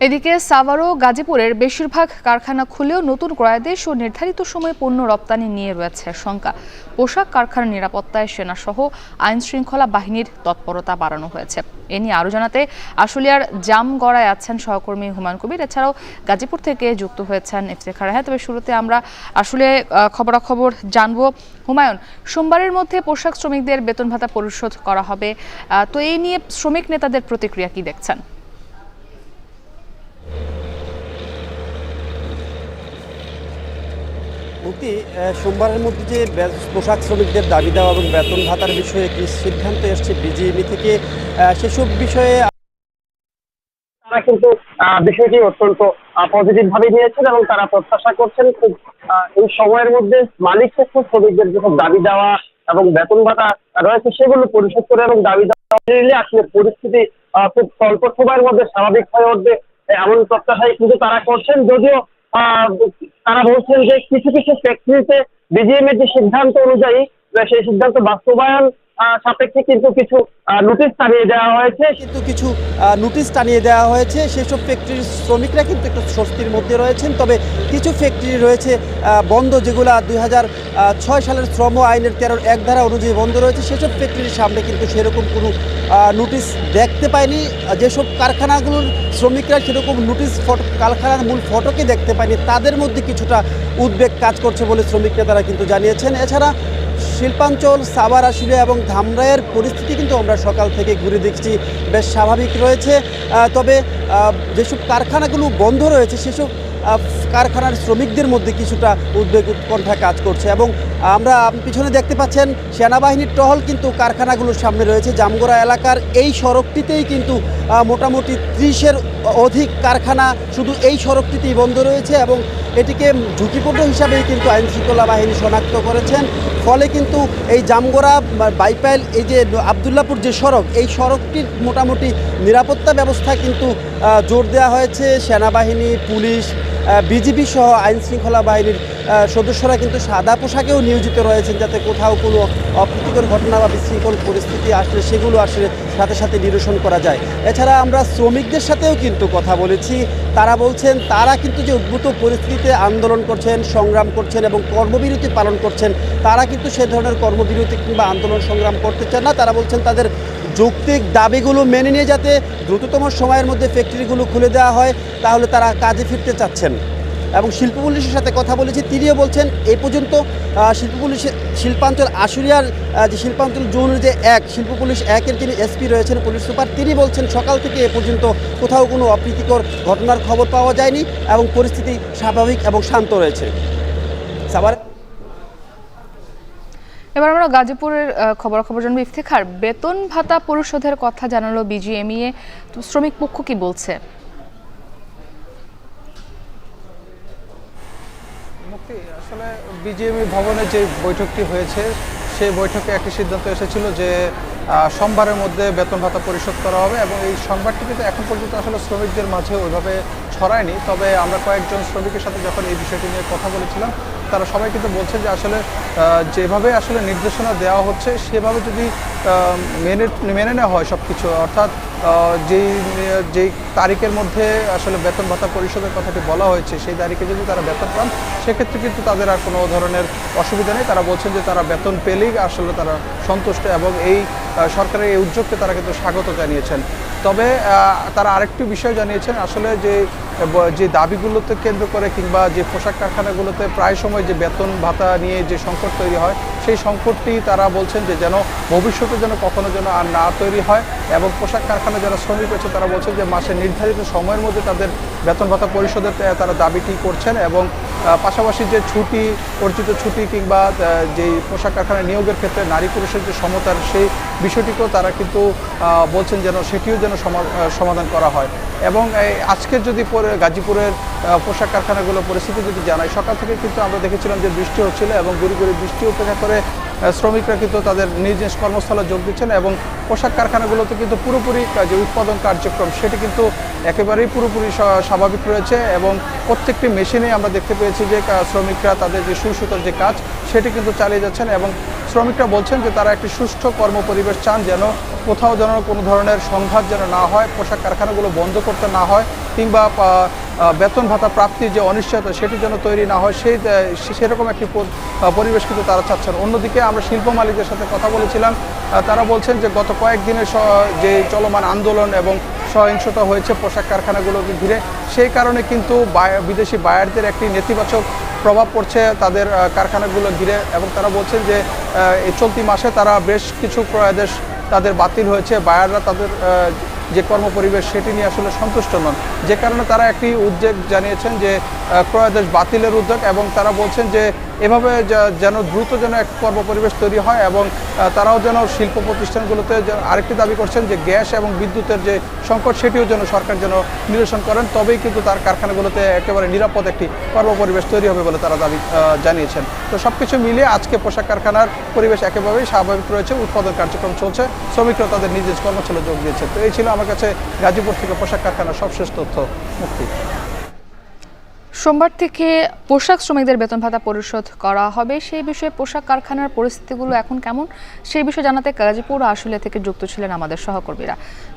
এদিকে সাভার ও গাজীপুরের বেশিরভাগ কারখানা খুলেও নতুন ক্রয়াদেশ ও নির্ধারিত সময়ে পণ্য রপ্তানি নিয়ে রয়েছে শঙ্কা। পোশাক কারখানার নিরাপত্তায় সেনাসহ আইন শৃঙ্খলা বাহিনীর তৎপরতা বাড়ানো হয়েছে। এ নিয়ে আরও জানাতে আশুলিয়ার জামগড়ায় আছেন সহকর্মী হুমায়ুন কবির, এছাড়াও গাজীপুর থেকে যুক্ত হয়েছেন ইফতেখার। তবে শুরুতে আমরা আসলে খবরাখবর জানবো। হুমায়ুন, সোমবারের মধ্যে পোশাক শ্রমিকদের বেতন ভাতা পরিশোধ করা হবে, তো এই নিয়ে শ্রমিক নেতাদের প্রতিক্রিয়া কি দেখছেন? সোমবারের মধ্যে যে পোশাক শ্রমিকদের দাবি দেওয়া এবং বেতন ভাতার বিষয়ে একটি সিদ্ধান্ত এসছে বিজিএমই থেকে, সেসব বিষয়ে তারা কিন্তু বিষয়টি অত্যন্ত পজিটিভ ভাবে নিয়েছেন এবং তারা প্রত্যাশা করছেন খুব এই সময়ের মধ্যে মালিক পক্ষ শ্রমিকদের যেসব দাবি দেওয়া এবং বেতন ভাতা রয়েছে সেগুলো পরিশোধ করে এবং দাবি দেওয়া নিলে আসলে পরিস্থিতি খুব স্বল্প সময়ের মধ্যে স্বাভাবিক হয়ে উঠবে এমন প্রত্যাশাই কিন্তু তারা করছেন। যদিও তারা বলছেন যে কিছু কিছু ফ্যাক্টরিতে বিজিএম এর যে সিদ্ধান্ত অনুযায়ী সেই সিদ্ধান্ত বাস্তবায়ন সাপেক্ষে কিন্তু কিছু নোটিশ টানিয়ে দেওয়া হয়েছে সেসব ফ্যাক্টরির শ্রমিকরা কিন্তু একটু স্বস্তির মধ্যে রয়েছেন। তবে কিছু ফ্যাক্টরি রয়েছে বন্ধ, যেগুলো 2006 সালের শ্রম আইনের 13(1) ধারা অনুযায়ী বন্ধ রয়েছে। সেসব ফ্যাক্টরির সামনে কিন্তু সেরকম কোনো নোটিশ দেখতে পায়নি। যেসব কারখানাগুলোর শ্রমিকরা সেরকম নোটিশ কারখানার মূল ফটকে দেখতে পায়নি, তাদের মধ্যে কিছুটা উদ্বেগ কাজ করছে বলে শ্রমিক নেতারা কিন্তু জানিয়েছেন। এছাড়া শিল্পাঞ্চল, সাভার, আশুলিয়া এবং ধামরাইয়ের পরিস্থিতি কিন্তু আমরা সকাল থেকে ঘুরে দেখছি বেশ স্বাভাবিক রয়েছে। তবে যেসব কারখানাগুলো বন্ধ রয়েছে সেসব কারখানার শ্রমিকদের মধ্যে কিছুটা উদ্বেগ উৎকণ্ঠা কাজ করছে এবং আমরা পিছনে দেখতে পাচ্ছেন সেনাবাহিনীর টহল কিন্তু কারখানাগুলোর সামনে রয়েছে। জামগড়া এলাকার এই সড়কটিতেই কিন্তু মোটামুটি 30-এর অধিক কারখানা শুধু এই সড়কটিতেই বন্ধ রয়েছে এবং এটিকে ঝুঁকিপূর্ণ হিসাবেই কিন্তু আইন শৃঙ্খলা বাহিনী শনাক্ত করেছেন। ফলে কিন্তু এই জামগড়া বাইপাইল, এই যে আবদুল্লাপুর যে সড়ক, এই সড়কটির মোটামুটি নিরাপত্তা ব্যবস্থা কিন্তু জোর দেওয়া হয়েছে। সেনাবাহিনী, পুলিশ, বিজিবি সহ আইন শৃঙ্খলা বাহিনীর সদস্যরা কিন্তু সাদা পোশাকেও নিয়োজিত রয়েছেন, যাতে কোথাও কোনো অপ্রীতিকর ঘটনা বা বিশৃঙ্খল পরিস্থিতি আসলে সেগুলো আসলে সাথে সাথে নিরসন করা যায়। এছাড়া আমরা শ্রমিকদের সাথেও কিন্তু কথা বলেছি। তারা বলছেন তারা কিন্তু যে উদ্ভূত পরিস্থিতিতে আন্দোলন করছেন, সংগ্রাম করছেন এবং কর্মবিরতি পালন করছেন, তারা কিন্তু সে ধরনের কর্মবিরতি কিংবা আন্দোলন সংগ্রাম করতে চান না। তারা বলছেন তাদের যৌক্তিক দাবিগুলো মেনে নিয়ে যাতে দ্রুততম সময়ের মধ্যে ফ্যাক্টরিগুলো খুলে দেওয়া হয়, তাহলে তারা কাজে ফিরতে চাচ্ছেন। এবং শিল্প পুলিশের সাথে কথা বলেছি, তিনিও বলছেন এই পর্যন্ত শিল্পাঞ্চল আশুলিয়ার যে শিল্পাঞ্চল জোনের যে শিল্প পুলিশ 1-এর যিনি এসপি রয়েছেন, পুলিশ সুপার, তিনি বলছেন সকাল থেকে এ পর্যন্ত কোথাও কোনো অপ্রীতিকর ঘটনার খবর পাওয়া যায়নি এবং পরিস্থিতি স্বাভাবিক এবং শান্ত রয়েছে। এবার আমরা গাজীপুরের খবর জানবো। ইফতেখার, বেতন ভাতা পরিশোধের কথা জানালো বিজিএমইএ, তো শ্রমিক পক্ষ কি বলছে? আসলে বিজিএমই ভবনে যে বৈঠকটি হয়েছে সেই বৈঠকে একটি সিদ্ধান্ত এসেছিল যে সোমবারের মধ্যে বেতন ভাতা পরিশোধ করা হবে এবং এই সংবাদটি কিন্তু এখন পর্যন্ত আসলে শ্রমিকদের মাঝে ওইভাবে ছড়ায়নি। তবে আমরা কয়েকজন শ্রমিকের সাথে যখন এই বিষয়টি নিয়ে কথা বলেছিলাম, তারা সবাই কিন্তু বলছেন যে আসলে যেভাবে আসলে নির্দেশনা দেওয়া হচ্ছে সেভাবে যদি মেনে নেওয়া হয় সব কিছু, অর্থাৎ যেই তারিখের মধ্যে আসলে বেতন ভাতা পরিশোধের কথাটি বলা হয়েছে সেই তারিখে যদি তারা বেতন পান, সেক্ষেত্রে কিন্তু তাদের আর কোনো ধরনের অসুবিধা নেই। তারা বলছেন যে তারা বেতন পেলেই আসলে তারা সন্তুষ্ট এবং এই সরকারের এই উদ্যোগকে তারা কিন্তু স্বাগত জানিয়েছেন। তবে তারা আরেকটি বিষয় জানিয়েছেন, আসলে যে দাবিগুলোতে কেন্দ্র করে কিংবা যে পোশাক কারখানাগুলোতে প্রায় সময় যে বেতন ভাতা নিয়ে যে সংকট তৈরি হয়, সেই সংকটটি তারা বলছেন যে যেন ভবিষ্যতে যেন কখনো যেন আর না তৈরি হয় এবং পোশাক কারখানা যারা শ্রমিক রয়েছে তারা বলছেন যে মাসে নির্ধারিত সময়ের মধ্যে তাদের বেতন ভাতা পরিশোধের তারা দাবিটি করছেন এবং পাশাপাশি যে ছুটি, অর্জিত ছুটি কিংবা যেই পোশাক কারখানা নিয়োগের ক্ষেত্রে নারী পুরুষের যে সমতার সেই বিষয়টিকেও তারা কিন্তু বলছেন যেন সেটিও যেন সমাধান করা হয়। এবং আজকের যদি গাজীপুরের পোশাক কারখানাগুলোর পরিস্থিতি যদি জানাই, সকাল থেকে কিন্তু আমরা দেখেছিলাম যে বৃষ্টি হচ্ছিল এবং গুড়ি বৃষ্টি উপেক্ষা করে শ্রমিকরা কিন্তু তাদের নিজ নিজ কর্মস্থলে যোগ দিচ্ছেন এবং পোশাক কারখানাগুলোতে কিন্তু পুরোপুরি যে উৎপাদন কার্যক্রম সেটি কিন্তু একেবারেই পুরোপুরি স্বাভাবিক রয়েছে এবং প্রত্যেকটি মেশিনে আমরা দেখতে পেয়েছি যে শ্রমিকরা তাদের যে সুসুতোর যে কাজ সেটি কিন্তু চালিয়ে যাচ্ছেন এবং শ্রমিকরা বলছেন যে তারা একটি সুষ্ঠু কর্মপরিবেশ চান, যেন কোথাও যেন কোনো ধরনের সংঘাত যেন না হয়, পোশাক কারখানাগুলো বন্ধ করতে না হয়, কিংবা বেতন ভাতা প্রাপ্তির যে অনিশ্চয়তা সেটি যেন তৈরি না হয়, সেরকম একটি পরিবেশ কিন্তু তারা চাচ্ছেন। অন্যদিকে আমরা শিল্প মালিকদের সাথে কথা বলেছিলাম, তারা বলছেন যে গত কয়েকদিনের যে চলমান আন্দোলন এবং সহিংসতা হয়েছে পোশাক কারখানাগুলোকে ঘিরে, সেই কারণে কিন্তু বিদেশি বায়ারদের একটি নেতিবাচক প্রভাব পড়ছে তাদের কারখানাগুলো ঘিরে এবং তারা বলছেন যে এই চলতি মাসে তারা বেশ কিছু ক্রয়াদেশ তাদের বাতিল হয়েছে। বায়াররা তাদের যে কর্মপরিবেশ সেটি নিয়ে আসলে সন্তুষ্ট নন, যে কারণে তারা একটি উদ্বেগ জানিয়েছেন যে ক্রয়াদেশ বাতিলের উদ্যোগ, এবং তারা বলছেন যে এভাবে যেন দ্রুত যেন এক কর্মপরিবেশ তৈরি হয় এবং তারাও যেন শিল্প প্রতিষ্ঠানগুলোতে আরেকটি দাবি করছেন যে গ্যাস এবং বিদ্যুতের যে সংকট সেটিও যেন সরকার যেন নিরসন করেন, তবেই কিন্তু তার কারখানাগুলোতে একেবারে নিরাপদ একটি কর্মপরিবেশ তৈরি হবে বলে তারা দাবি জানিয়েছেন। তো সব কিছু মিলিয়ে আজকে পোশাক কারখানার পরিবেশ একেবারেই স্বাভাবিক রয়েছে, উৎপাদন কার্যক্রম চলছে, শ্রমিকরা তাদের নিজ কর্মস্থলে যোগ দিয়েছে। তো এই ছিল আমার কাছে গাজীপুর থেকে পোশাক কারখানার সবশেষ তথ্য। মুক্তি। সোমবার থেকে পোশাক শ্রমিকদের বেতন ভাতা পরিশোধ করা হবে, সেই বিষয়ে পোশাক কারখানার পরিস্থিতিগুলো এখন কেমন সেই বিষয়ে জানাতে গাজীপুর আশুলিয়া থেকে যুক্ত ছিলেন আমাদের সহকর্মীরা।